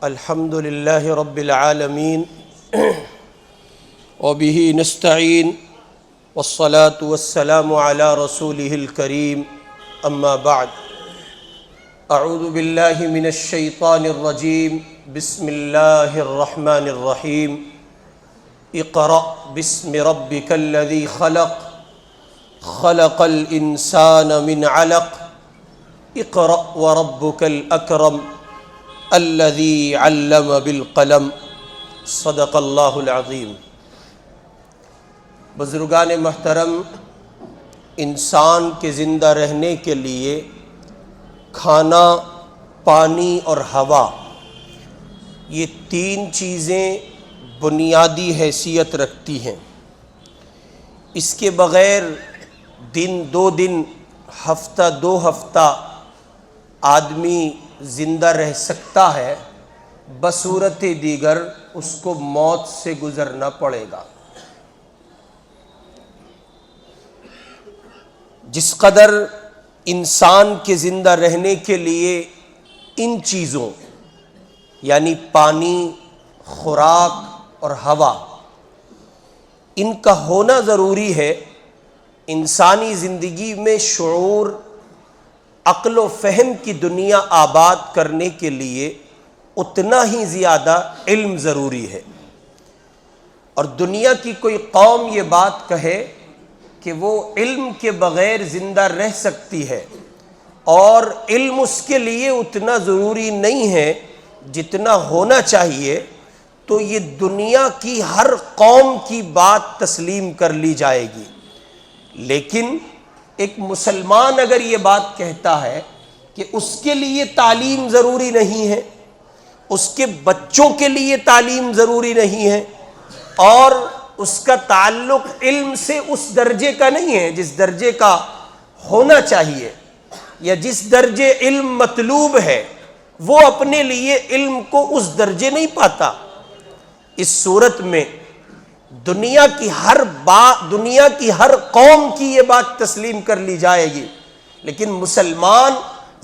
الحمد للہ رب العالمین وبہ نستعین والصلاة والسلام علی رسولہ الکریم اما بعد اعوذ باللہ من الشیطان الرجیم بسم اللہ الرحمن الرحیم اقرأ باسم ربک الذی خلق خلق الانسان من علق اقرأ وربک الاکرم الذی علم بالقلم صدق اللہ العظیم۔ بزرگان محترم، انسان کے زندہ رہنے کے لیے کھانا، پانی اور ہوا، یہ تین چیزیں بنیادی حیثیت رکھتی ہیں۔ اس کے بغیر دن دو دن، ہفتہ دو ہفتہ آدمی زندہ رہ سکتا ہے، بصورت دیگر اس کو موت سے گزرنا پڑے گا۔ جس قدر انسان کے زندہ رہنے کے لیے ان چیزوں یعنی پانی، خوراک اور ہوا، ان کا ہونا ضروری ہے، انسانی زندگی میں شعور، عقل و فہم کی دنیا آباد کرنے کے لیے اتنا ہی زیادہ علم ضروری ہے۔ اور دنیا کی کوئی قوم یہ بات کہے کہ وہ علم کے بغیر زندہ رہ سکتی ہے اور علم اس کے لیے اتنا ضروری نہیں ہے جتنا ہونا چاہیے، تو یہ دنیا کی ہر قوم کی بات تسلیم کر لی جائے گی۔ لیکن ایک مسلمان اگر یہ بات کہتا ہے کہ اس کے لیے تعلیم ضروری نہیں ہے، اس کے بچوں کے لیے تعلیم ضروری نہیں ہے، اور اس کا تعلق علم سے اس درجے کا نہیں ہے جس درجے کا ہونا چاہیے، یا جس درجے علم مطلوب ہے وہ اپنے لیے علم کو اس درجے نہیں پاتا، اس صورت میں دنیا کی ہر قوم کی یہ بات تسلیم کر لی جائے گی، لیکن مسلمان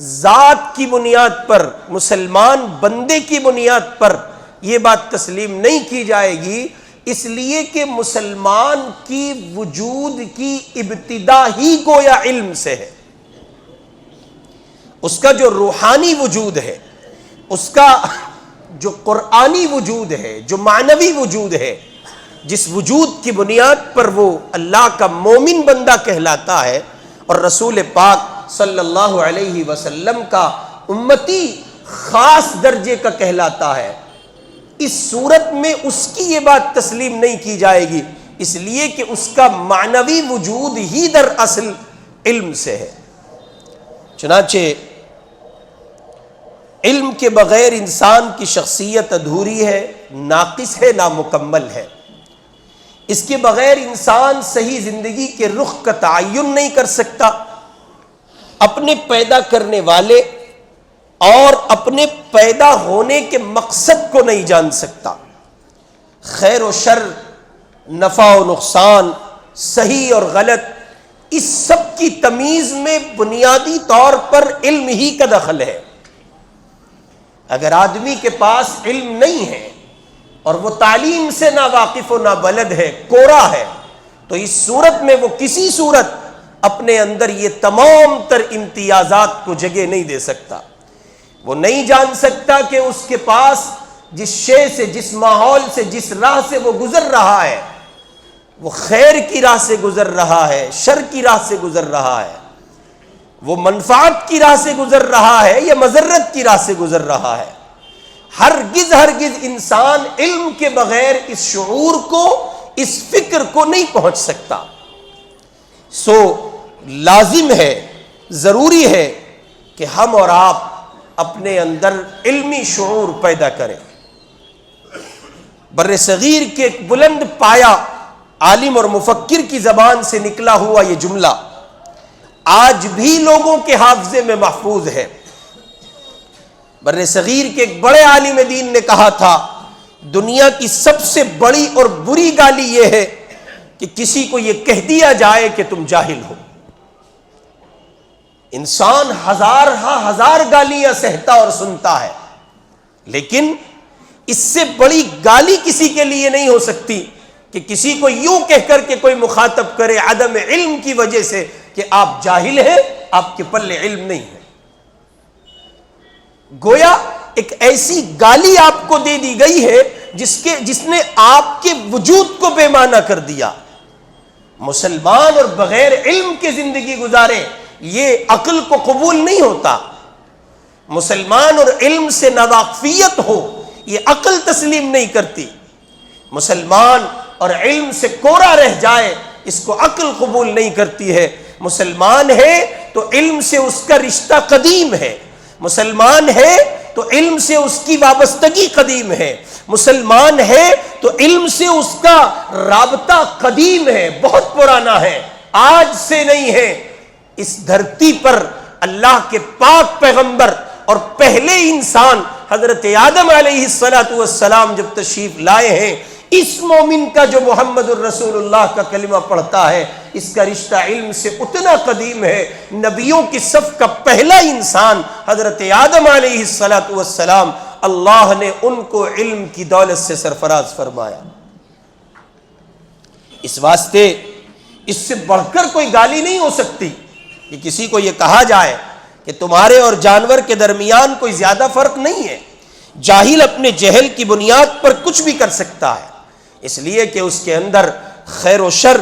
ذات کی بنیاد پر، مسلمان بندے کی بنیاد پر یہ بات تسلیم نہیں کی جائے گی، اس لیے کہ مسلمان کی وجود کی ابتدا ہی گویا علم سے ہے۔ اس کا جو روحانی وجود ہے، اس کا جو قرآنی وجود ہے، جو معنوی وجود ہے، جس وجود کی بنیاد پر وہ اللہ کا مومن بندہ کہلاتا ہے اور رسول پاک صلی اللہ علیہ وسلم کا امتی خاص درجے کا کہلاتا ہے، اس صورت میں اس کی یہ بات تسلیم نہیں کی جائے گی، اس لیے کہ اس کا معنوی وجود ہی در اصل علم سے ہے۔ چنانچہ علم کے بغیر انسان کی شخصیت ادھوری ہے، ناقص ہے، نامکمل ہے۔ اس کے بغیر انسان صحیح زندگی کے رخ کا تعین نہیں کر سکتا، اپنے پیدا کرنے والے اور اپنے پیدا ہونے کے مقصد کو نہیں جان سکتا۔ خیر و شر، نفع و نقصان، صحیح اور غلط، اس سب کی تمیز میں بنیادی طور پر علم ہی کا دخل ہے۔ اگر آدمی کے پاس علم نہیں ہے اور وہ تعلیم سے نہ واقف و نہ بلد ہے، کورا ہے، تو اس صورت میں وہ کسی صورت اپنے اندر یہ تمام تر امتیازات کو جگہ نہیں دے سکتا۔ وہ نہیں جان سکتا کہ اس کے پاس جس شے سے، جس ماحول سے، جس راہ سے وہ گزر رہا ہے، وہ خیر کی راہ سے گزر رہا ہے، شر کی راہ سے گزر رہا ہے، وہ منفعت کی راہ سے گزر رہا ہے یا مضرت کی راہ سے گزر رہا ہے۔ ہرگز انسان علم کے بغیر اس شعور کو، اس فکر کو نہیں پہنچ سکتا۔ سو لازم ہے، ضروری ہے کہ ہم اور آپ اپنے اندر علمی شعور پیدا کریں۔ بر صغیر کے ایک بلند پایا عالم اور مفکر کی زبان سے نکلا ہوا یہ جملہ آج بھی لوگوں کے حافظے میں محفوظ ہے۔ بر صغیر کے ایک بڑے عالم دین نے کہا تھا، دنیا کی سب سے بڑی اور بری گالی یہ ہے کہ کسی کو یہ کہہ دیا جائے کہ تم جاہل ہو۔ انسان ہزار گالیاں سہتا اور سنتا ہے، لیکن اس سے بڑی گالی کسی کے لیے نہیں ہو سکتی کہ کسی کو یوں کہہ کر کے کوئی مخاطب کرے عدم علم کی وجہ سے کہ آپ جاہل ہیں، آپ کے پلے علم نہیں ہے۔ گویا ایک ایسی گالی آپ کو دے دی گئی ہے جس نے آپ کے وجود کو بے معنی کر دیا۔ مسلمان اور بغیر علم کے زندگی گزارے، یہ عقل کو قبول نہیں ہوتا۔ مسلمان اور علم سے ناواقفیت ہو، یہ عقل تسلیم نہیں کرتی۔ مسلمان اور علم سے کورا رہ جائے، اس کو عقل قبول نہیں کرتی ہے۔ مسلمان ہے تو علم سے اس کا رشتہ قدیم ہے، مسلمان ہے تو علم سے اس کی وابستگی قدیم ہے، مسلمان ہے تو علم سے اس کا رابطہ قدیم ہے، بہت پرانا ہے، آج سے نہیں ہے۔ اس دھرتی پر اللہ کے پاک پیغمبر اور پہلے انسان حضرت آدم علیہ السلام جب تشریف لائے ہیں، اس مومن کا جو محمد الرسول اللہ کا کلمہ پڑھتا ہے، اس کا رشتہ علم سے اتنا قدیم ہے۔ نبیوں کی صف کا پہلا انسان حضرت آدم علیہ السلام، اللہ نے ان کو علم کی دولت سے سرفراز فرمایا۔ اس واسطے اس سے بڑھ کر کوئی گالی نہیں ہو سکتی کہ کسی کو یہ کہا جائے کہ تمہارے اور جانور کے درمیان کوئی زیادہ فرق نہیں ہے۔ جاہل اپنے جہل کی بنیاد پر کچھ بھی کر سکتا ہے، اس لیے کہ اس کے اندر خیر و شر،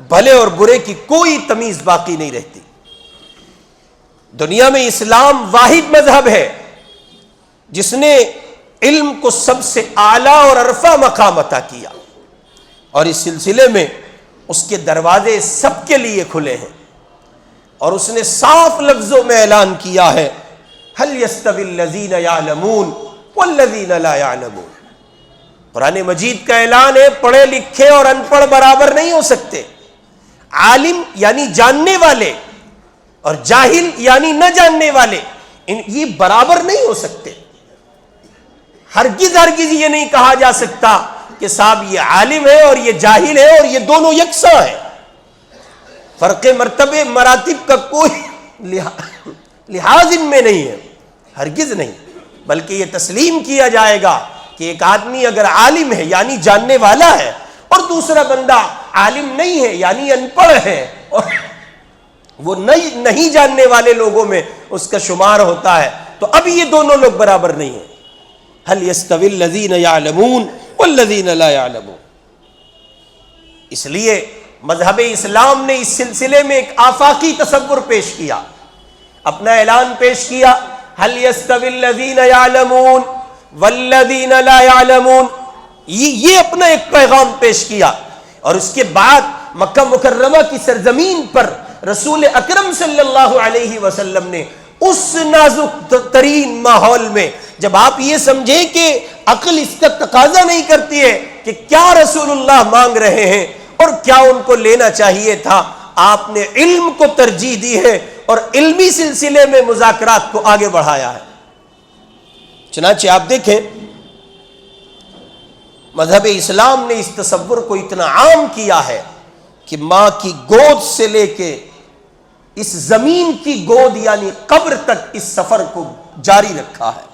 بھلے اور برے کی کوئی تمیز باقی نہیں رہتی۔ دنیا میں اسلام واحد مذہب ہے جس نے علم کو سب سے اعلیٰ اور عرفہ مقام عطا کیا، اور اس سلسلے میں اس کے دروازے سب کے لیے کھلے ہیں، اور اس نے صاف لفظوں میں اعلان کیا ہے هل يستوي الذين يعلمون والذين لا يعلمون۔ قرآن مجید کا اعلان ہے، پڑھے لکھے اور ان پڑھ برابر نہیں ہو سکتے۔ عالم یعنی جاننے والے اور جاہل یعنی نہ جاننے والے، یہ برابر نہیں ہو سکتے۔ ہرگز یہ نہیں کہا جا سکتا کہ صاحب یہ عالم ہے اور یہ جاہل ہے اور یہ دونوں یکساں ہیں۔ فرق مرتبے مراتب کا کوئی لحاظ ان میں نہیں ہے، ہرگز نہیں، بلکہ یہ تسلیم کیا جائے گا کہ ایک آدمی اگر عالم ہے یعنی جاننے والا ہے، اور دوسرا بندہ عالم نہیں ہے یعنی ان پڑھ ہے، اور وہ نہیں جاننے والے لوگوں میں اس کا شمار ہوتا ہے، تو اب یہ دونوں لوگ برابر نہیں ہیں۔ هل يستوي الذين يعلمون والذين لا يعلمون۔ اس لیے مذہب اسلام نے اس سلسلے میں ایک آفاقی تصور پیش کیا، اپنا اعلان پیش کیا، هل يستوي الذين يعلمون والذين لا يعلمون، یہ اپنا ایک پیغام پیش کیا۔ اور اس کے بعد مکہ مکرمہ کی سرزمین پر رسول اکرم صلی اللہ علیہ وسلم نے اس نازک ترین ماحول میں، جب آپ یہ سمجھیں کہ عقل اس کا تقاضا نہیں کرتی ہے کہ کیا رسول اللہ مانگ رہے ہیں اور کیا ان کو لینا چاہیے تھا، آپ نے علم کو ترجیح دی ہے اور علمی سلسلے میں مذاکرات کو آگے بڑھایا ہے۔ چنانچہ آپ دیکھیں مذہب اسلام نے اس تصور کو اتنا عام کیا ہے کہ ماں کی گود سے لے کے اس زمین کی گود یعنی قبر تک اس سفر کو جاری رکھا ہے،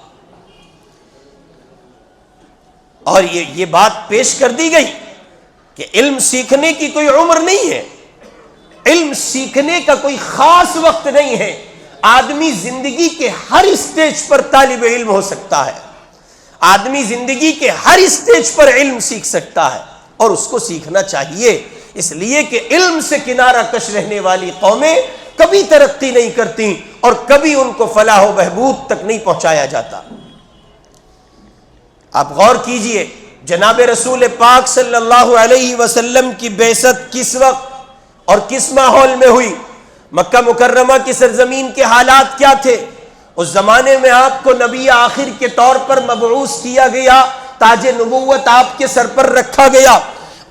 اور یہ بات پیش کر دی گئی کہ علم سیکھنے کی کوئی عمر نہیں ہے، علم سیکھنے کا کوئی خاص وقت نہیں ہے۔ آدمی زندگی کے ہر اسٹیج پر طالب علم ہو سکتا ہے، آدمی زندگی کے ہر اسٹیج پر علم سیکھ سکتا ہے، اور اس کو سیکھنا چاہیے، اس لیے کہ علم سے کنارہ کش رہنے والی قومیں کبھی ترقی نہیں کرتی اور کبھی ان کو فلاح و بہبود تک نہیں پہنچایا جاتا۔ آپ غور کیجئے، جناب رسول پاک صلی اللہ علیہ وسلم کی بعثت کس وقت اور کس ماحول میں ہوئی؟ مکہ مکرمہ کی سرزمین کے حالات کیا تھے؟ اس زمانے میں آپ کو نبی آخر کے طور پر مبعوث کیا گیا، تاج نبوت آپ کے سر پر رکھا گیا،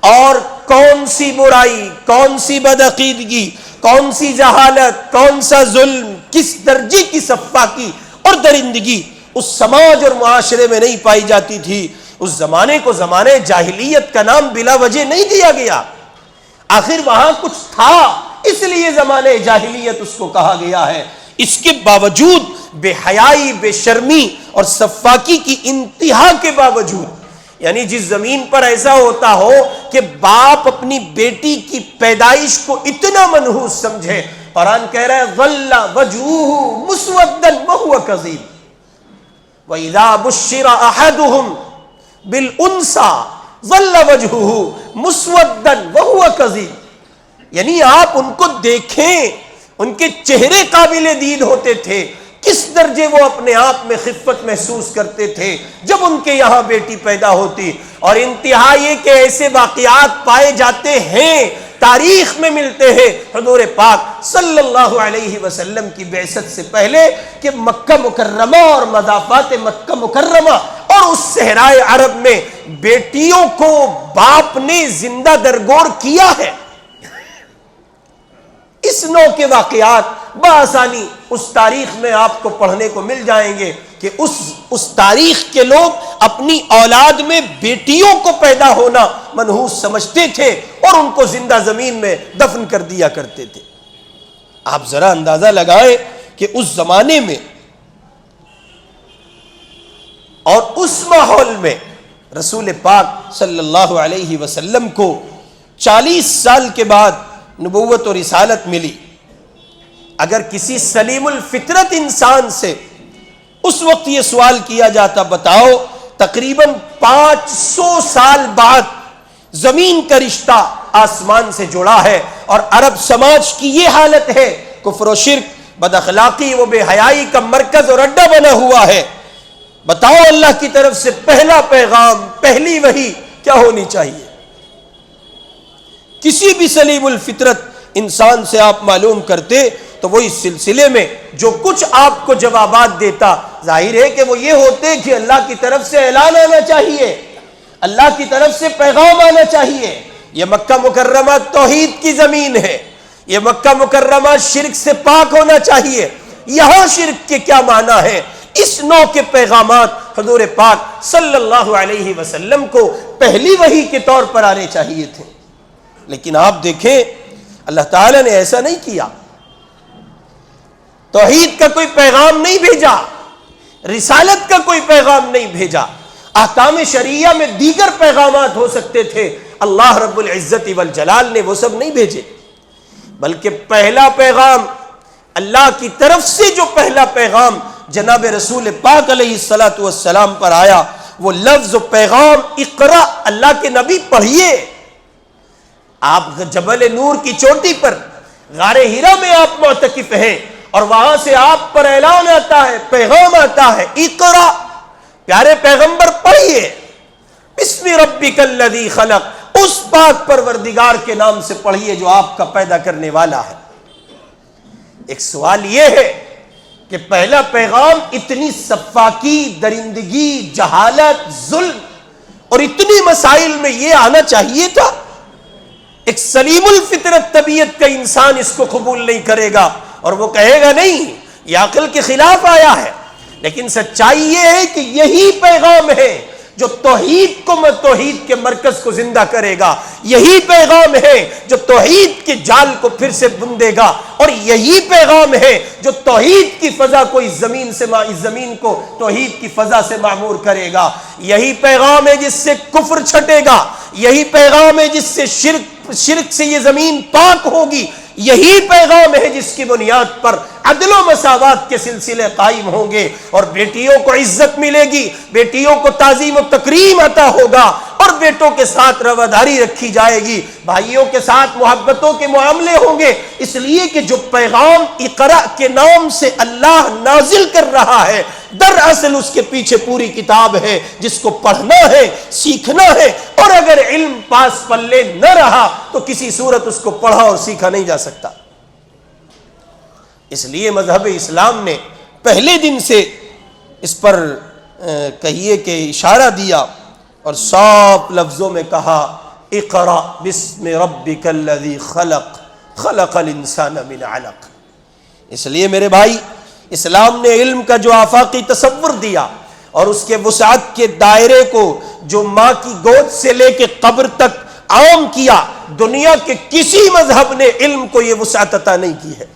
اور کون سی برائی، کون سی بدعقیدگی، کون سی جہالت، کون سا ظلم، کس درجے کی سفاکی اور درندگی اس سماج اور معاشرے میں نہیں پائی جاتی تھی۔ اس زمانے کو زمانے جاہلیت کا نام بلا وجہ نہیں دیا گیا، آخر وہاں کچھ تھا اس لیے زمانے جاہلیت اس کو کہا گیا ہے۔ اس کے باوجود بے حیائی، بے شرمی اور سفاکی کی انتہا کے باوجود یعنی جس زمین پر ایسا ہوتا ہو کہ باپ اپنی بیٹی کی پیدائش کو اتنا منحوس سمجھے، قرآن کہہ رہا ہے ظل وجهه مسودا وهو كظيم واذا بشر احدهم بالانثى ظل وجهه مسودا وهو كظيم، یعنی آپ ان کو دیکھیں، ان کے چہرے قابل دید ہوتے تھے، کس درجے وہ اپنے آپ میں خفت محسوس کرتے تھے جب ان کے یہاں بیٹی پیدا ہوتی۔ اور انتہا یہ کہ ایسے واقعات پائے جاتے ہیں، تاریخ میں ملتے ہیں حضور پاک صلی اللہ علیہ وسلم کی بعثت سے پہلے کہ مکہ مکرمہ اور مضافات مکہ مکرمہ اور اس صحرائے عرب میں بیٹیوں کو باپ نے زندہ درگور کیا ہے۔ اس نوع کے واقعات بآسانی اس تاریخ میں آپ کو پڑھنے کو مل جائیں گے کہ اس تاریخ کے لوگ اپنی اولاد میں بیٹیوں کو پیدا ہونا منحوس سمجھتے تھے اور ان کو زندہ زمین میں دفن کر دیا کرتے تھے۔ آپ ذرا اندازہ لگائیں کہ اس زمانے میں اور اس ماحول میں رسول پاک صلی اللہ علیہ وسلم کو 40 سال کے بعد نبوت اور رسالت ملی۔ اگر کسی سلیم الفطرت انسان سے اس وقت یہ سوال کیا جاتا، بتاؤ تقریباً 500 سال بعد زمین کا رشتہ آسمان سے جڑا ہے اور عرب سماج کی یہ حالت ہے، کفر و شرک، بد اخلاقی و بے حیائی کا مرکز اور اڈا بنا ہوا ہے، بتاؤ اللہ کی طرف سے پہلا پیغام، پہلی وحی کیا ہونی چاہیے؟ کسی بھی سلیم الفطرت انسان سے آپ معلوم کرتے تو وہ اس سلسلے میں جو کچھ آپ کو جوابات دیتا، ظاہر ہے کہ وہ یہ ہوتے کہ اللہ کی طرف سے اعلان آنا چاہیے، اللہ کی طرف سے پیغام آنا چاہیے۔ یہ مکہ مکرمہ توحید کی زمین ہے، یہ مکہ مکرمہ شرک سے پاک ہونا چاہیے، یہاں شرک کے کیا معنی ہے، اس نوع کے پیغامات حضور پاک صلی اللہ علیہ وسلم کو پہلی وحی کے طور پر آنے چاہیے تھے۔ لیکن آپ دیکھیں اللہ تعالیٰ نے ایسا نہیں کیا، توحید کا کوئی پیغام نہیں بھیجا، رسالت کا کوئی پیغام نہیں بھیجا۔ احکام شریعہ میں دیگر پیغامات ہو سکتے تھے، اللہ رب العزت والجلال نے وہ سب نہیں بھیجے، بلکہ پہلا پیغام اللہ کی طرف سے جو پہلا پیغام جناب رسول پاک علیہ الصلوۃ والسلام پر آیا، وہ لفظ و پیغام اقرا، اللہ کے نبی پڑھیے۔ آپ جبل نور کی چوٹی پر غار ہیرا میں آپ معتکف ہیں اور وہاں سے آپ پر اعلان آتا ہے، پیغام آتا ہے، اقرا، پیارے پیغمبر پڑھیے، بسم ربک الذی خلق، اس پاک پروردگار کے نام سے پڑھیے جو آپ کا پیدا کرنے والا ہے۔ ایک سوال یہ ہے کہ پہلا پیغام اتنی سفاکی، درندگی، جہالت، ظلم اور اتنی مسائل میں یہ آنا چاہیے تھا؟ ایک سلیم الفطرت طبیعت کا انسان اس کو قبول نہیں کرے گا اور وہ کہے گا نہیں، یہ عقل کے خلاف آیا ہے۔ لیکن سچائی یہ ہے کہ یہی پیغام ہے جو توحید کے مرکز کو زندہ کرے گا، یہی پیغام ہے جو توحید کے جال کو پھر سے بندے گا، اور یہی پیغام ہے جو توحید کی فضا کو اس زمین کو توحید کی فضا سے معمور کرے گا۔ یہی پیغام ہے جس سے کفر چھٹے گا، یہی پیغام ہے جس سے شرک سے یہ زمین پاک ہوگی، یہی پیغام ہے جس کی بنیاد پر عدل و مساوات کے سلسلے قائم ہوں گے اور بیٹیوں کو عزت ملے گی، بیٹیوں کو تعظیم و تکریم عطا ہوگا اور بیٹوں کے ساتھ رواداری رکھی جائے گی، بھائیوں کے ساتھ محبتوں کے معاملے ہوں گے۔ اس لیے کہ جو پیغام اقرا کے نام سے اللہ نازل کر رہا ہے، دراصل اس کے پیچھے پوری کتاب ہے جس کو پڑھنا ہے، سیکھنا ہے، اور اگر علم پاس پلے نہ رہا تو کسی صورت اس کو پڑھا اور سیکھا نہیں جا سکتا۔ اس لیے مذہب اسلام نے پہلے دن سے اس پر کہیے کہ اشارہ دیا اور صاف لفظوں میں کہا، اقرأ بسم ربک الذی خلق خلق الانسان من علق۔ اس لیے میرے بھائی، اسلام نے علم کا جو آفاقی تصور دیا اور اس کے وسعت کے دائرے کو جو ماں کی گود سے لے کے قبر تک عام کیا، دنیا کے کسی مذہب نے علم کو یہ وسعت عطا نہیں کی ہے۔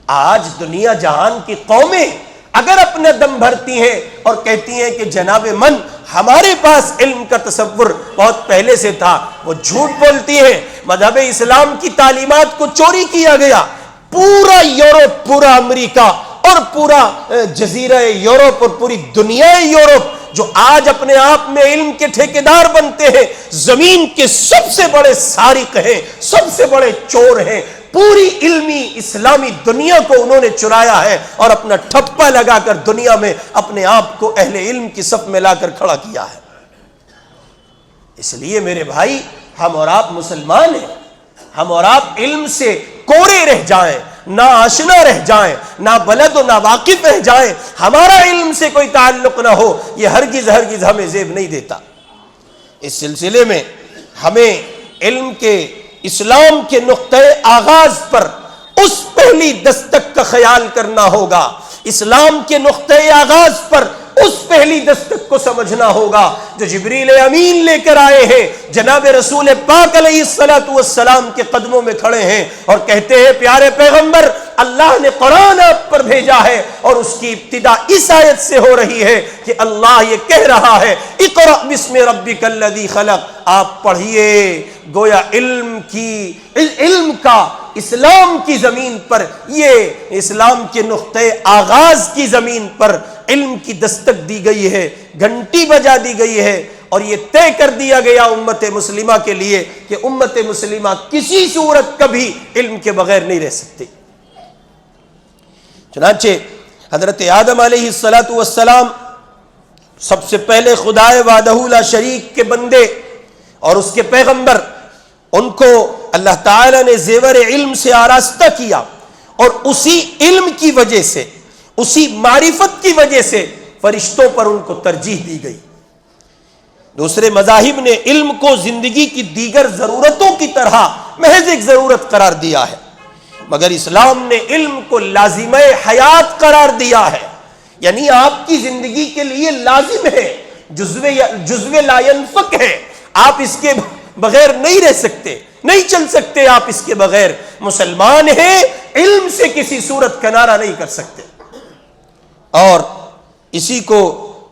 آج دنیا جہان کی قومیں اگر اپنا دم بھرتی ہیں اور کہتی ہیں کہ جناب من ہمارے پاس علم کا تصور بہت پہلے سے تھا، وہ جھوٹ بولتی ہیں۔ مذہب اسلام کی تعلیمات کو چوری کیا گیا۔ پورا یورپ، پورا امریکہ اور پورا جزیرہ یورپ اور پوری دنیا یورپ جو آج اپنے آپ میں علم کے ٹھیکیدار بنتے ہیں، زمین کے سب سے بڑے سارق ہیں، سب سے بڑے چور ہیں۔ پوری علمی اسلامی دنیا کو انہوں نے چرایا ہے اور اپنا ٹھپا لگا کر دنیا میں اپنے آپ کو اہل علم کی صف میں لا کر کھڑا کیا ہے۔ اس لیے میرے بھائی، ہم اور آپ مسلمان ہیں، ہم اور آپ علم سے کورے رہ جائیں، نہ آشنا رہ جائیں، نہ بلد و نہ واقف رہ جائیں، ہمارا علم سے کوئی تعلق نہ ہو، یہ ہرگز ہرگز ہمیں زیب نہیں دیتا۔ اس سلسلے میں ہمیں علم کے، اسلام کے نقطۂ آغاز پر اس پہلی دستک کا خیال کرنا ہوگا، اسلام کے نقطۂ آغاز پر اس پہلی دستک کو سمجھنا ہوگا جو جبریل امین لے کر آئے ہیں، جناب رسول پاک علیہ السلام کے قدموں میں کھڑے ہیں اور کہتے ہیں پیارے پیغمبر، اللہ نے قرآن آپ پر بھیجا ہے، اور اس کی ابتدا اس آیت سے ہو رہی ہے کہ اللہ یہ کہہ رہا ہے اقرأ بسم ربک الذی خلق، آپ پڑھیے۔ گویا علم کا اسلام کی زمین پر، یہ اسلام کے نقطۂ آغاز کی زمین پر علم کی دستک دی گئی ہے، گھنٹی بجا دی گئی ہے، اور یہ طے کر دیا گیا امت مسلمہ کے لیے کہ امت مسلمہ کسی صورت کبھی علم کے بغیر نہیں رہ سکتی۔ چنانچہ حضرت آدم علیہ السلام سب سے پہلے خدائے وحدہ لا شریک کے بندے اور اس کے پیغمبر، ان کو اللہ تعالی نے زیور علم سے آراستہ کیا، اور اسی علم کی وجہ سے، اسی معرفت کی وجہ سے فرشتوں پر ان کو ترجیح دی گئی۔ دوسرے مذاہب نے علم کو زندگی کی دیگر ضرورتوں کی طرح محض ایک ضرورت قرار دیا ہے، مگر اسلام نے علم کو لازمہ حیات قرار دیا ہے، یعنی آپ کی زندگی کے لیے لازم ہے، جزو لا ينفک ہے، آپ اس کے بغیر نہیں رہ سکتے، نہیں چل سکتے آپ اس کے بغیر۔ مسلمان ہیں، علم سے کسی صورت کنارہ نہیں کر سکتے، اور اسی کو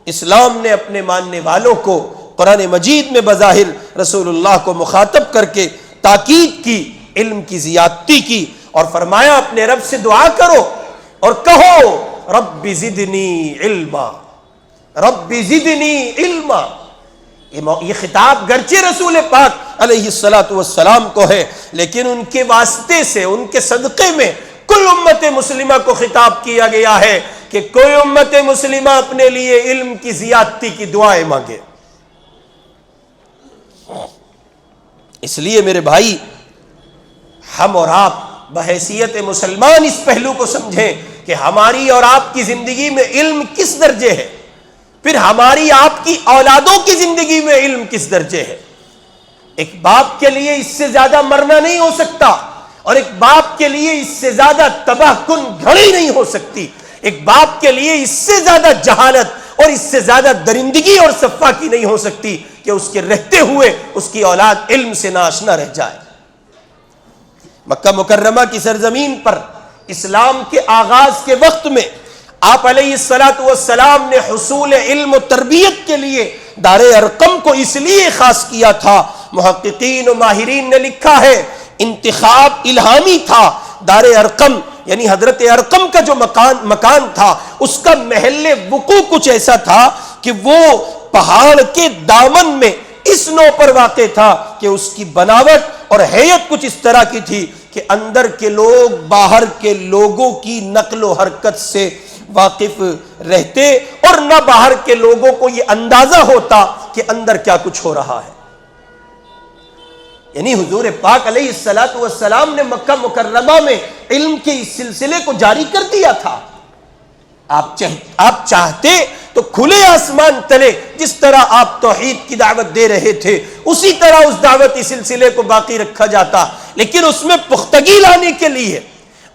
اسلام نے اپنے ماننے والوں کو قرآن مجید میں بظاہر رسول اللہ کو مخاطب کر کے تاکید کی، علم کی زیادتی کی، اور فرمایا اپنے رب سے دعا کرو اور کہو رب زدنی علما، رب زدنی علما۔ یہ خطاب گرچہ رسول پاک علیہ السلام کو ہے، لیکن ان کے واسطے سے، ان کے صدقے میں کل امت مسلمہ کو خطاب کیا گیا ہے کہ کوئی امت مسلمہ اپنے لیے علم کی زیادتی کی دعائیں مانگے۔ اس لیے میرے بھائی، ہم اور آپ بحیثیت مسلمان اس پہلو کو سمجھیں کہ ہماری اور آپ کی زندگی میں علم کس درجے ہے، پھر ہماری آپ کی اولادوں کی زندگی میں علم کس درجے ہے۔ ایک باپ کے لیے اس سے زیادہ مرنا نہیں ہو سکتا، اور ایک باپ کے لیے اس سے زیادہ تباہ کن گھڑی نہیں ہو سکتی، ایک باپ کے لیے اس سے زیادہ جہالت اور اس سے زیادہ درندگی اور سفاکی نہیں ہو سکتی کہ اس کے رہتے ہوئے اس کی اولاد علم سے ناآشنا رہ جائے۔ مکہ مکرمہ کی سرزمین پر اسلام کے آغاز کے وقت میں آپ علیہ السلام نے حصول علم و تربیت کے لیے دار ارقم کو اس لیے خاص کیا تھا، محققین و ماہرین نے لکھا ہے انتخاب الہامی تھا۔ دار ارقم یعنی حضرت ارقم کا جو مکان تھا، اس کا محل وقوع کچھ ایسا تھا کہ وہ پہاڑ کے دامن میں اس نو پر واقع تھا کہ اس کی بناوٹ اور حیت کچھ اس طرح کی تھی کہ اندر کے لوگ باہر کے لوگوں کی نقل و حرکت سے واقف رہتے، اور نہ باہر کے لوگوں کو یہ اندازہ ہوتا کہ اندر کیا کچھ ہو رہا ہے۔ یعنی حضور پاک علیہ السلام نے مکہ مکرمہ میں علم کے اس سلسلے کو جاری کر دیا تھا۔ آپ چاہتے تو کھلے آسمان تلے جس طرح آپ توحید کی دعوت دے رہے تھے، اسی طرح اس دعوتی سلسلے کو باقی رکھا جاتا، لیکن اس میں پختگی لانے کے لیے،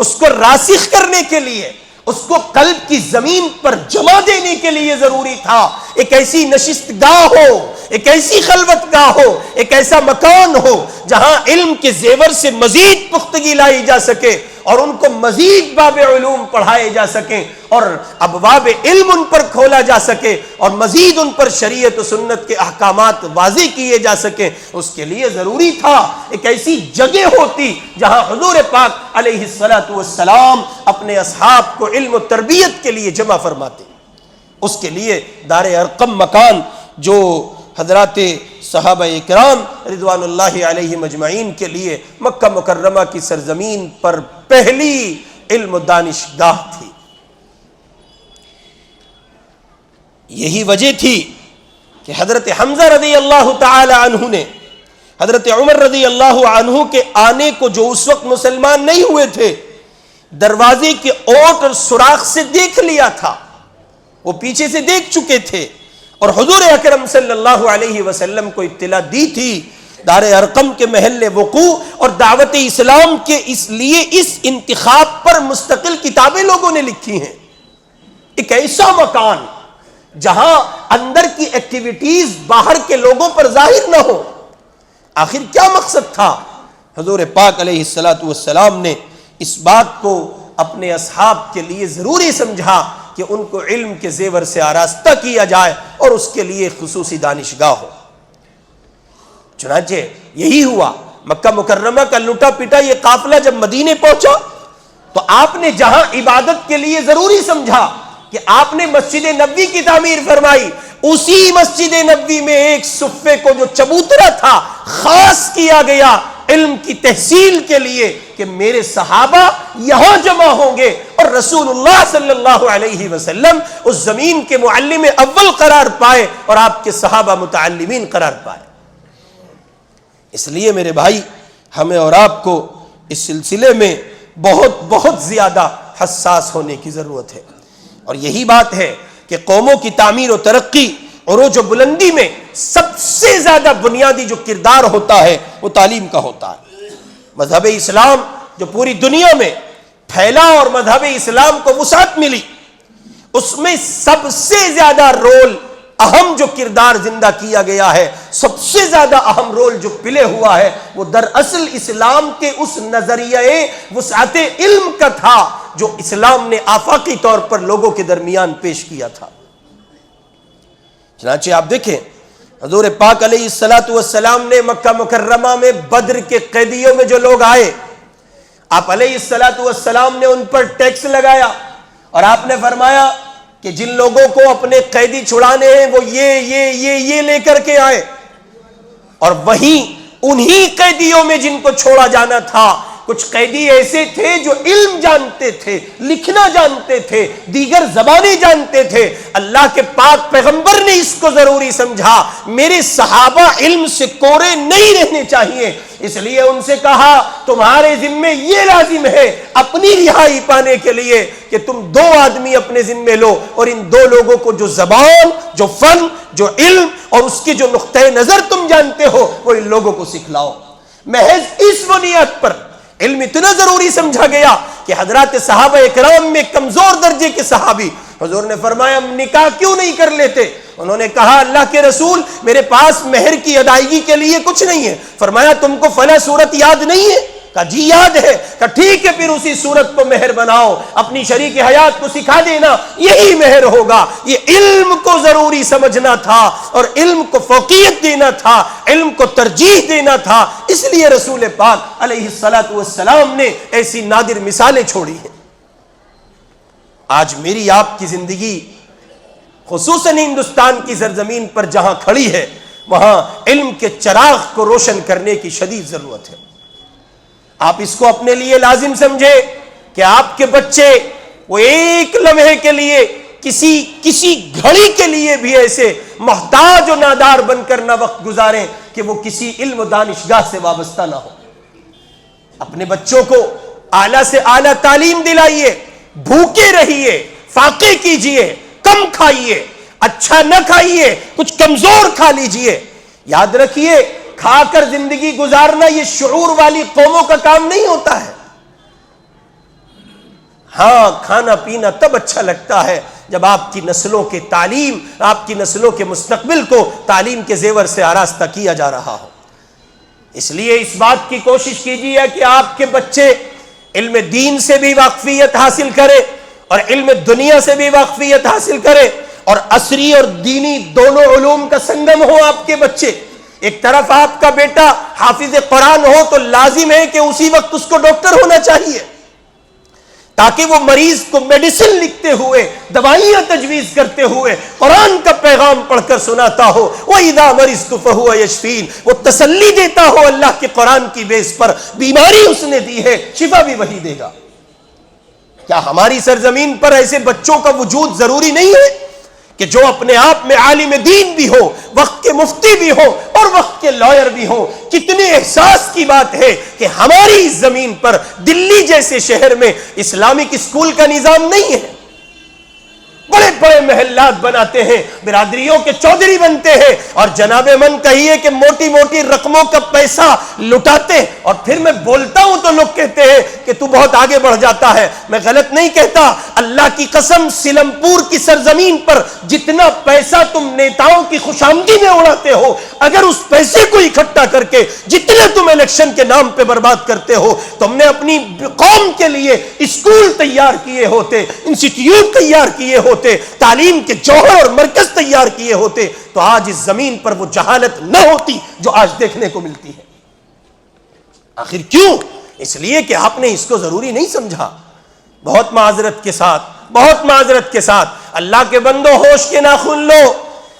اس کو راسخ کرنے کے لیے، اس کو قلب کی زمین پر جمع دینے کے لیے ضروری تھا ایک ایسی نشست گاہ ہو، ایک ایسی خلوت گاہ ہو، ایک ایسا مکان ہو جہاں علم کے زیور سے مزید پختگی لائی جا سکے اور ان کو مزید باب علوم پڑھائے جا سکیں اور ابواب علم ان پر کھولا جا سکے اور مزید ان پر شریعت و سنت کے احکامات واضح کیے جا سکیں، اس کے لیے ضروری تھا ایک ایسی جگہ ہوتی جہاں حضور پاک علیہ الصلوۃ والسلام اپنے اصحاب کو علم و تربیت کے لیے جمع فرماتے۔ اس کے لیے دار ارقم مکان جو حضرات صحابہ اکرام رضوان اللہ علیہم اجمعین کے لیے مکہ مکرمہ کی سرزمین پر پہلی علم و دانشگاہ تھی۔ یہی وجہ تھی کہ حضرت حمزہ رضی اللہ تعالی عنہ نے حضرت عمر رضی اللہ عنہ کے آنے کو، جو اس وقت مسلمان نہیں ہوئے تھے، دروازے کے اوٹ اور سوراخ سے دیکھ لیا تھا، وہ پیچھے سے دیکھ چکے تھے اور حضور اکرم صلی اللہ علیہ وسلم کو اطلاع دی تھی۔ دار ارقم کے محل وقوع اور دعوت اسلام کے اس لیے اس انتخاب پر مستقل کتابیں لوگوں نے لکھی ہیں۔ ایک ایسا مکان جہاں اندر کی ایکٹیویٹیز باہر کے لوگوں پر ظاہر نہ ہو۔ آخر کیا مقصد تھا؟ حضور پاک علیہ الصلوۃ والسلام نے اس بات کو اپنے اصحاب کے لیے ضروری سمجھا کہ ان کو علم کے زیور سے آراستہ کیا جائے اور اس کے لیے خصوصی دانشگاہ ہو۔ چنانچہ یہی ہوا۔ مکہ مکرمہ کا لٹا پٹا یہ قافلہ جب مدینے پہنچا تو آپ نے جہاں عبادت کے لیے ضروری سمجھا کہ آپ نے مسجد نبوی کی تعمیر فرمائی، اسی مسجد نبوی میں ایک صفے کو جو چبوترا تھا خاص کیا گیا علم کی تحصیل کے لیے کہ میرے صحابہ یہاں جمع ہوں گے اور رسول اللہ صلی اللہ علیہ وسلم اس زمین کے معلم اول قرار پائے اور آپ کے صحابہ متعلمین قرار پائے۔ اس لیے میرے بھائی، ہمیں اور آپ کو اس سلسلے میں بہت بہت زیادہ حساس ہونے کی ضرورت ہے، اور یہی بات ہے کہ قوموں کی تعمیر و ترقی عروج و بلندی میں سب سے زیادہ بنیادی جو کردار ہوتا ہے وہ تعلیم کا ہوتا ہے۔ مذہب اسلام جو پوری دنیا میں پھیلا اور مذہب اسلام کو وسعت ملی، اس میں سب سے زیادہ رول، اہم جو کردار زندہ کیا گیا ہے، سب سے زیادہ اہم رول جو پلے ہوا ہے، وہ دراصل اسلام کے اس نظریہ وسعت علم کا تھا جو اسلام نے آفاقی طور پر لوگوں کے درمیان پیش کیا تھا۔ چنانچہ آپ دیکھیں حضور پاک علیہ الصلوۃ والسلام نے مکہ مکرمہ میں بدر کے قیدیوں میں جو لوگ آئے، آپ علیہ الصلوۃ والسلام نے ان پر ٹیکس لگایا اور آپ نے فرمایا کہ جن لوگوں کو اپنے قیدی چھڑانے ہیں وہ یہ لے کر کے آئے، اور وہیں انہی قیدیوں میں جن کو چھوڑا جانا تھا کچھ قیدی ایسے تھے جو علم جانتے تھے، لکھنا جانتے تھے، دیگر زبانیں جانتے تھے۔ اللہ کے پاک پیغمبر نے اس کو ضروری سمجھا، میرے صحابہ علم سے کورے نہیں رہنے چاہیے، اس لیے ان سے کہا تمہارے ذمے یہ لازم ہے اپنی رہائی پانے کے لیے کہ تم 2 آدمی اپنے ذمے لو اور ان 2 لوگوں کو جو زبان، جو فن، جو علم اور اس کی جو نقطۂ نظر تم جانتے ہو وہ ان لوگوں کو سکھلاؤ۔ محض اس بنیاد پر علم اتنا ضروری سمجھا گیا کہ حضرات صحابہ اکرام میں کمزور درجے کے صحابی، حضور نے فرمایا نکاح کیوں نہیں کر لیتے؟ انہوں نے کہا اللہ کے رسول میرے پاس مہر کی ادائیگی کے لیے کچھ نہیں ہے۔ فرمایا تم کو فلاں صورت یاد نہیں ہے؟ کہا جی یاد ہے۔ کہا ٹھیک ہے پھر اسی صورت کو مہر بناؤ، اپنی شریک حیات کو سکھا دینا، یہی مہر ہوگا۔ یہ علم کو ضروری سمجھنا تھا اور علم کو فوقیت دینا تھا، علم کو ترجیح دینا تھا، اس لیے رسول پاک علیہ الصلوۃ والسلام نے ایسی نادر مثالیں چھوڑی ہیں۔ آج میری آپ کی زندگی خصوصاً ہندوستان کی سرزمین پر جہاں کھڑی ہے وہاں علم کے چراغ کو روشن کرنے کی شدید ضرورت ہے۔ آپ اس کو اپنے لیے لازم سمجھے کہ آپ کے بچے وہ ایک لمحے کے لیے کسی گھڑی کے لیے بھی ایسے محتاج و نادار بن کر نہ وقت گزاریں کہ وہ کسی علم و دانشگاہ سے وابستہ نہ ہو۔ اپنے بچوں کو اعلیٰ سے اعلیٰ تعلیم دلائیے، بھوکے رہیے، فاقے کیجئے، کم کھائیے، اچھا نہ کھائیے، کچھ کمزور کھا لیجئے۔ یاد رکھیے کھا کر زندگی گزارنا یہ شعور والی قوموں کا کام نہیں ہوتا ہے۔ ہاں کھانا پینا تب اچھا لگتا ہے جب آپ کی نسلوں کے تعلیم، آپ کی نسلوں کے مستقبل کو تعلیم کے زیور سے آراستہ کیا جا رہا ہو۔ اس لیے اس بات کی کوشش کیجیے کہ آپ کے بچے علم دین سے بھی واقفیت حاصل کرے اور علم دنیا سے بھی واقفیت حاصل کرے، اور عصری اور دینی دونوں علوم کا سنگم ہو آپ کے بچے۔ ایک طرف آپ کا بیٹا حافظ قرآن ہو تو لازم ہے کہ اسی وقت اس کو ڈاکٹر ہونا چاہیے، تاکہ وہ مریض کو میڈیسن لکھتے ہوئے، دوائیاں تجویز کرتے ہوئے قرآن کا پیغام پڑھ کر سناتا ہو۔ وَإِذَا مَرِضْتُ فَهُوَ يَشْفِينِ، وہ تسلی دیتا ہو اللہ کے قرآن کی بیس پر، بیماری اس نے دی ہے، شفا بھی وہی دے گا۔ کیا ہماری سرزمین پر ایسے بچوں کا وجود ضروری نہیں ہے کہ جو اپنے آپ میں عالم دین بھی ہو، وقت کے مفتی بھی ہو اور وقت کے لائر بھی ہو؟ کتنے احساس کی بات ہے کہ ہماری زمین پر دلی جیسے شہر میں اسلامک اسکول کا نظام نہیں ہے۔ بڑے بڑے محلات بناتے ہیں، برادریوں کے چودھری بنتے ہیں، اور جناب من کہیے کہ موٹی موٹی رقموں کا پیسہ لٹاتے، اور پھر میں بولتا ہوں تو لوگ کہتے ہیں کہ تو بہت آگے بڑھ جاتا ہے۔ میں غلط نہیں کہتا، اللہ کی قسم سیلم پور کی سرزمین پر جتنا پیسہ تم نیتاؤں کی خوشامدی میں اڑاتے ہو، اگر اس پیسے کو اکٹھا کر کے جتنے تم الیکشن کے نام پہ برباد کرتے ہو، تم نے اپنی قوم کے لیے اسکول تیار کیے ہوتے، انسٹیٹیوٹ تیار کیے ہوتے، تعلیم کے جوہر اور مرکز تیار کیے ہوتے، تو آج اس زمین پر وہ جہالت نہ ہوتی جو آج دیکھنے کو ملتی ہے۔ آخر کیوں؟ اس لیے کہ آپ نے اس کو ضروری نہیں سمجھا۔ بہت معذرت کے ساتھ اللہ کے بندو، ہوش کے ناخن لو،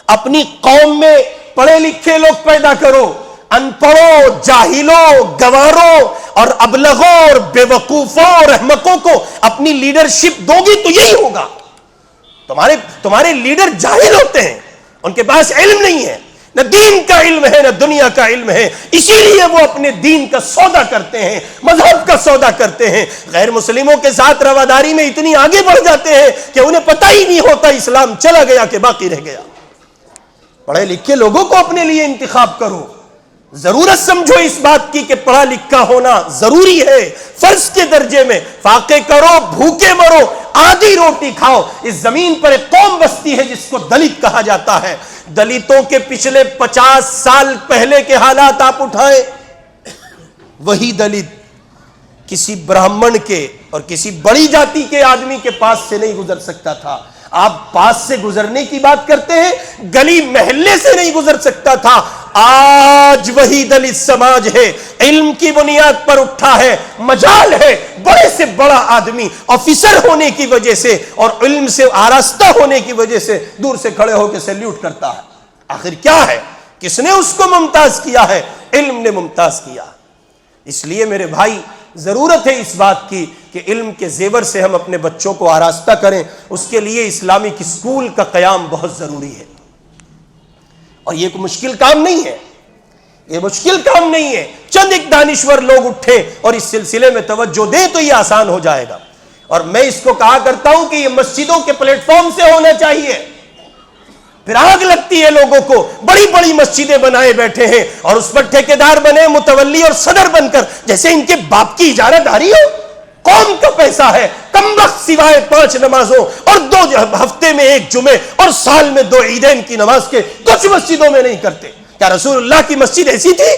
اپنی قوم میں پڑھے لکھے لوگ پیدا کرو، ان پڑھوں، جاہلوں، گواروں اور ابلغوں اور بے وقوفوں اور احمقوں کو اپنی لیڈرشپ دو گی تو یہی ہوگا۔ تمہارے لیڈر جاہل ہوتے ہیں، ان کے پاس علم نہیں ہے، نہ دین کا علم ہے نہ دنیا کا علم ہے، اسی لیے وہ اپنے دین کا سودا کرتے ہیں، مذہب کا سودا کرتے ہیں، غیر مسلموں کے ساتھ رواداری میں اتنی آگے بڑھ جاتے ہیں کہ انہیں پتہ ہی نہیں ہوتا اسلام چلا گیا کہ باقی رہ گیا۔ پڑھے لکھے لوگوں کو اپنے لیے انتخاب کرو، ضرورت سمجھو اس بات کی کہ پڑھا لکھا ہونا ضروری ہے، فرض کے درجے میں، فاقے کرو، بھوکے مرو، آدھی روٹی کھاؤ۔ اس زمین پر ایک قوم بستی ہے جس کو دلت کہا جاتا ہے، دلتوں کے پچھلے 50 سال پہلے کے حالات آپ اٹھائیں، وہی دلت کسی برہمن کے اور کسی بڑی جاتی کے آدمی کے پاس سے نہیں گزر سکتا تھا۔ آپ پاس سے گزرنے کی بات کرتے ہیں، گلی محلے سے نہیں گزر سکتا تھا۔ آج وہی دلت سماج ہے، علم کی بنیاد پر اٹھا ہے، مجال ہے، بڑے سے بڑا آدمی آفیسر ہونے کی وجہ سے اور علم سے آراستہ ہونے کی وجہ سے دور سے کھڑے ہو کے سیلیوٹ کرتا ہے۔ آخر کیا ہے؟ کس نے اس کو ممتاز کیا ہے؟ علم نے ممتاز کیا۔ اس لیے میرے بھائی، ضرورت ہے اس بات کی کہ علم کے زیور سے ہم اپنے بچوں کو آراستہ کریں۔ اس کے لیے اسلامک اسکول کا قیام بہت ضروری ہے، اور یہ کوئی مشکل کام نہیں ہے، یہ مشکل کام نہیں ہے۔ چند ایک دانشور لوگ اٹھے اور اس سلسلے میں توجہ دیں تو یہ آسان ہو جائے گا۔ اور میں اس کو کہا کرتا ہوں کہ یہ مسجدوں کے پلیٹ فارم سے ہونا چاہیے۔ پھر آگ لگتی ہے لوگوں کو، بڑی بڑی مسجدیں بنائے بیٹھے ہیں اور اس پر ٹھیکیدار بنے، متولی اور صدر بن کر، جیسے ان کے باپ کی اجارہ داری ہو۔ قوم کا پیسہ ہے، کمبخت سوائے 5 نمازوں اور 2 ہفتے میں 1 جمعے اور سال میں 2 عیدین کی نماز کے کچھ مسجدوں میں نہیں کرتے۔ کیا رسول اللہ کی مسجد ایسی تھی؟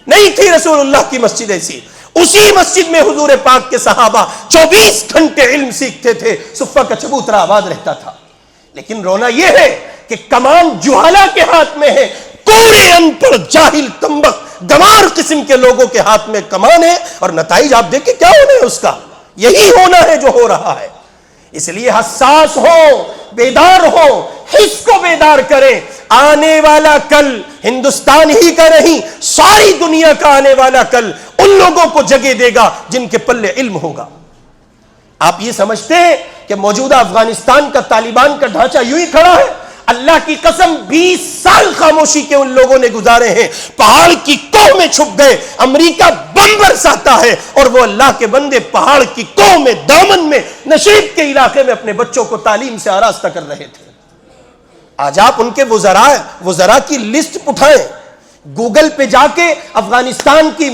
نہیں تھی رسول اللہ کی مسجد ایسی۔ اسی مسجد میں حضور پاک کے صحابہ 24 گھنٹے علم سیکھتے تھے، صفہ کا چبوترا آباد رہتا تھا۔ لیکن رونا یہ ہے کہ کمان جوہلا کے ہاتھ میں ہے، کوڑے ان پڑھ جاہل کمبخت گوار قسم کے لوگوں کے ہاتھ میں کمان ہے، اور نتائج آپ دیکھیں کیا ہونا ہے اس کا، یہی ہونا ہے جو ہو رہا ہے۔ اس لیے حساس ہو، بیدار ہو، حس کو بیدار کریں۔ آنے والا کل ہندوستان ہی کا نہیں، ساری دنیا کا آنے والا کل ان لوگوں کو جگہ دے گا جن کے پلے علم ہوگا۔ آپ یہ سمجھتے ہیں کہ موجودہ افغانستان کا طالبان کا ڈھانچہ یوں ہی کھڑا ہے؟ اللہ کی قسم 20 سال خاموشی کے ان لوگوں نے گزارے ہیں، پہاڑ کی کوہ میں چھپ گئے، امریکہ بم برساتا ہے اور وہ اللہ کے بندے پہاڑ کی کوہ میں، دامن میں، نشیب کے علاقے میں اپنے بچوں کو تعلیم سے آراستہ کر رہے تھے۔ آج آپ ان کے وزراء کی لسٹ اٹھائیں، گوگل پہ جا کے افغانستان کی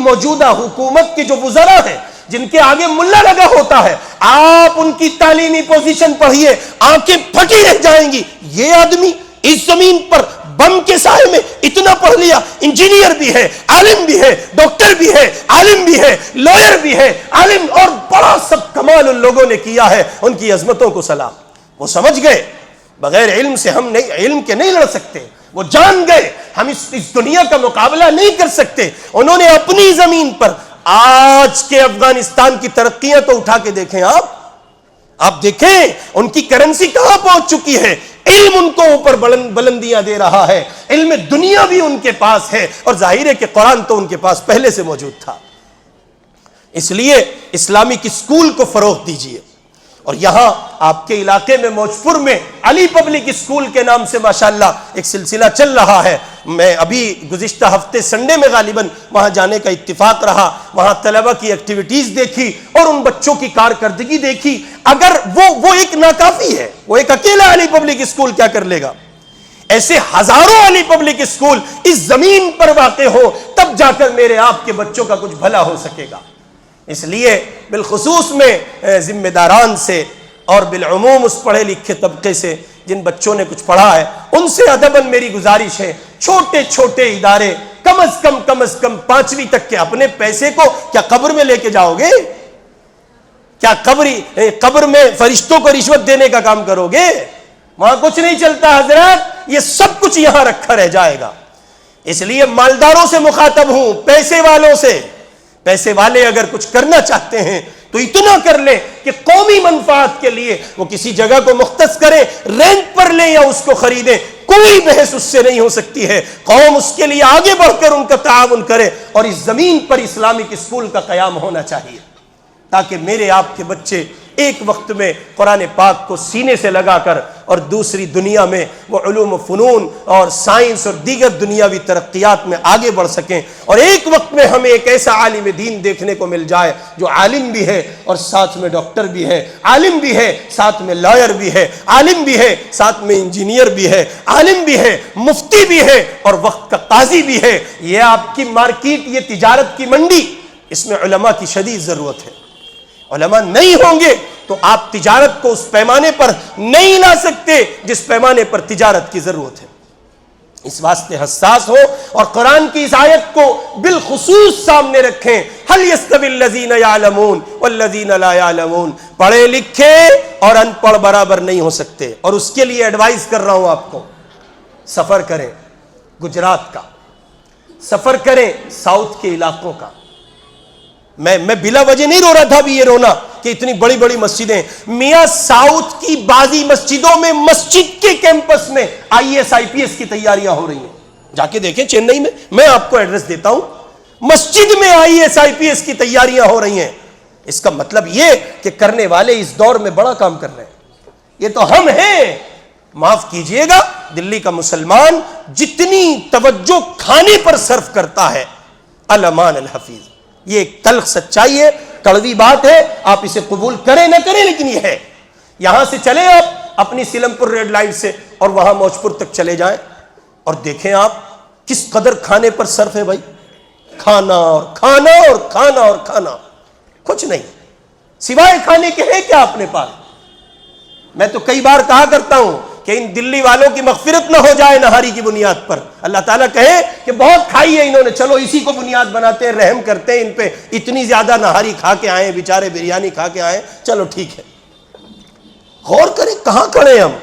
موجودہ حکومت کے جو وزراء ہیں جن کے آگے ملا لگا ہوتا ہے، آپ ان کی تعلیمی پوزیشن پڑھیے، آنکھیں پھٹی رہ جائیں گی۔ یہ آدمی اس زمین پر بم کے سائے میں اتنا پڑھ لیا، انجینئر بھی ہے، عالم بھی ہے، ڈاکٹر بھی ہے، عالم بھی ہے، لائر بھی ہے، عالم، اور بڑا سب کمال ان لوگوں نے کیا ہے، ان کی عظمتوں کو سلام۔ وہ سمجھ گئے بغیر علم سے ہم نہیں، علم کے نہیں لڑ سکتے، وہ جان گئے ہم اس دنیا کا مقابلہ نہیں کر سکتے۔ انہوں نے اپنی زمین پر آج کے افغانستان کی ترقیاں تو اٹھا کے دیکھیں، آپ دیکھیں ان کی کرنسی کہاں پہنچ چکی ہے۔ علم ان کو اوپر بلندیاں دے رہا ہے، علم دنیا بھی ان کے پاس ہے، اور ظاہر ہے کہ قرآن تو ان کے پاس پہلے سے موجود تھا۔ اس لیے اسلامک اسکول کو فروغ دیجیے۔ اور یہاں آپ کے علاقے میں موجپور میں علی پبلک اسکول کے نام سے ماشاءاللہ ایک سلسلہ چل رہا ہے۔ میں ابھی گزشتہ ہفتے سنڈے میں غالباً وہاں جانے کا اتفاق رہا، وہاں طلبہ کی ایکٹیویٹیز دیکھی اور ان بچوں کی کارکردگی دیکھی۔ اگر وہ ایک ناکافی ہے، وہ ایک اکیلا علی پبلک اسکول کیا کر لے گا؟ ایسے ہزاروں علی پبلک اسکول اس زمین پر واقع ہو، تب جا کر میرے آپ کے بچوں کا کچھ بھلا ہو سکے گا۔ اس لیے بالخصوص میں ذمہ داران سے اور بالعموم اس پڑھے لکھے طبقے سے جن بچوں نے کچھ پڑھا ہے، ان سے ادباً میری گزارش ہے، چھوٹے چھوٹے ادارے کم از کم 5ویں تک کے اپنے پیسے کو کیا قبر میں لے کے جاؤ گے؟ کیا قبر میں فرشتوں کو رشوت دینے کا کام کرو گے؟ وہاں کچھ نہیں چلتا حضرات، یہ سب کچھ یہاں رکھا رہ جائے گا۔ اس لیے مالداروں سے مخاطب ہوں، پیسے والوں سے۔ پیسے والے اگر کچھ کرنا چاہتے ہیں تو اتنا کر لیں کہ قومی منفعت کے لیے وہ کسی جگہ کو مختص کریں، رینٹ پر لیں یا اس کو خریدیں، کوئی بحث اس سے نہیں ہو سکتی ہے۔ قوم اس کے لیے آگے بڑھ کر ان کا تعاون کرے، اور اس زمین پر اسلامک اسکول کا قیام ہونا چاہیے، تاکہ میرے آپ کے بچے ایک وقت میں قرآن پاک کو سینے سے لگا کر اور دوسری دنیا میں وہ علوم و فنون اور سائنس اور دیگر دنیاوی ترقیات میں آگے بڑھ سکیں، اور ایک وقت میں ہمیں ایک ایسا عالم دین دیکھنے کو مل جائے جو عالم بھی ہے اور ساتھ میں ڈاکٹر بھی ہے، عالم بھی ہے ساتھ میں لائر بھی ہے، عالم بھی ہے ساتھ میں انجینئر بھی ہے، عالم بھی ہے مفتی بھی ہے اور وقت کا قاضی بھی ہے۔ یہ آپ کی مارکیٹ، یہ تجارت کی منڈی، اس میں علماء کی شدید ضرورت ہے۔ علماء نہیں ہوں گے تو آپ تجارت کو اس پیمانے پر نہیں لا سکتے جس پیمانے پر تجارت کی ضرورت ہے۔ اس واسطے حساس ہو اور قرآن کی اس آیت کو بالخصوص سامنے رکھیں، هل يستوي الذين يعلمون والذين لا يعلمون۔ پڑھے لکھے اور ان پڑھ برابر نہیں ہو سکتے، اور اس کے لیے ایڈوائز کر رہا ہوں آپ کو، سفر کریں گجرات کا، سفر کریں ساؤتھ کے علاقوں کا۔ میں بلا وجہ نہیں رو رہا تھا ابھی یہ رونا کہ اتنی بڑی بڑی مسجدیں، میاں ساؤتھ کی بعضی مسجدوں میں مسجد کے کیمپس میں IAS IPS کی تیاریاں ہو رہی ہیں، جا کے دیکھیں چنئی میں آپ کو ایڈریس دیتا ہوں، مسجد میں IAS IPS کی تیاریاں ہو رہی ہیں۔ اس کا مطلب یہ کہ کرنے والے اس دور میں بڑا کام کر رہے ہیں، یہ تو ہم ہیں۔ معاف کیجئے گا، دلی کا مسلمان جتنی توجہ کھانے پر صرف کرتا ہے، الامان الحفیظ، یہ ایک تلخ سچائی ہے، کڑوی بات ہے، آپ اسے قبول کریں نہ کریں، لیکن یہ ہے۔ یہاں سے چلیں آپ اپنی سیلم پور ریڈ لائٹ سے اور وہاں موجپور تک چلے جائیں اور دیکھیں آپ کس قدر کھانے پر صرف ہے بھائی، کھانا اور کھانا اور کھانا اور کھانا، کچھ نہیں سوائے کھانے کے ہے کیا اپنے پاس؟ میں تو کئی بار کہا کرتا ہوں کہ ان دلی والوں کی مغفرت نہ ہو جائے نہاری کی بنیاد پر، اللہ تعالیٰ کہے کہ بہت کھائی ہے انہوں نے، چلو اسی کو بنیاد بناتے ہیں، رحم کرتے ہیں ان پہ، اتنی زیادہ نہاری کھا کے آئے بیچارے، بریانی کھا کے آئے، چلو ٹھیک ہے۔ غور کریں کہاں کھڑے ہم؟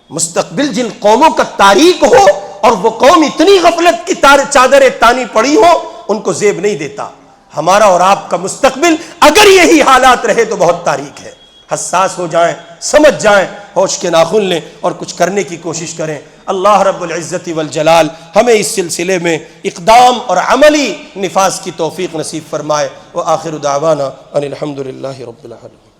مستقبل جن قوموں کا تاریخ ہو اور وہ قوم اتنی غفلت کی چادر تانی پڑی ہو، ان کو زیب نہیں دیتا۔ ہمارا اور آپ کا مستقبل اگر یہی حالات رہے تو بہت تاریک ہے۔ حساس ہو جائیں، سمجھ جائیں، ہوش کے ناخن لیں اور کچھ کرنے کی کوشش کریں۔ اللہ رب العزت والجلال ہمیں اس سلسلے میں اقدام اور عملی نفاذ کی توفیق نصیب فرمائے۔ وآخر دعوانا ان الحمد للہ رب العالمین۔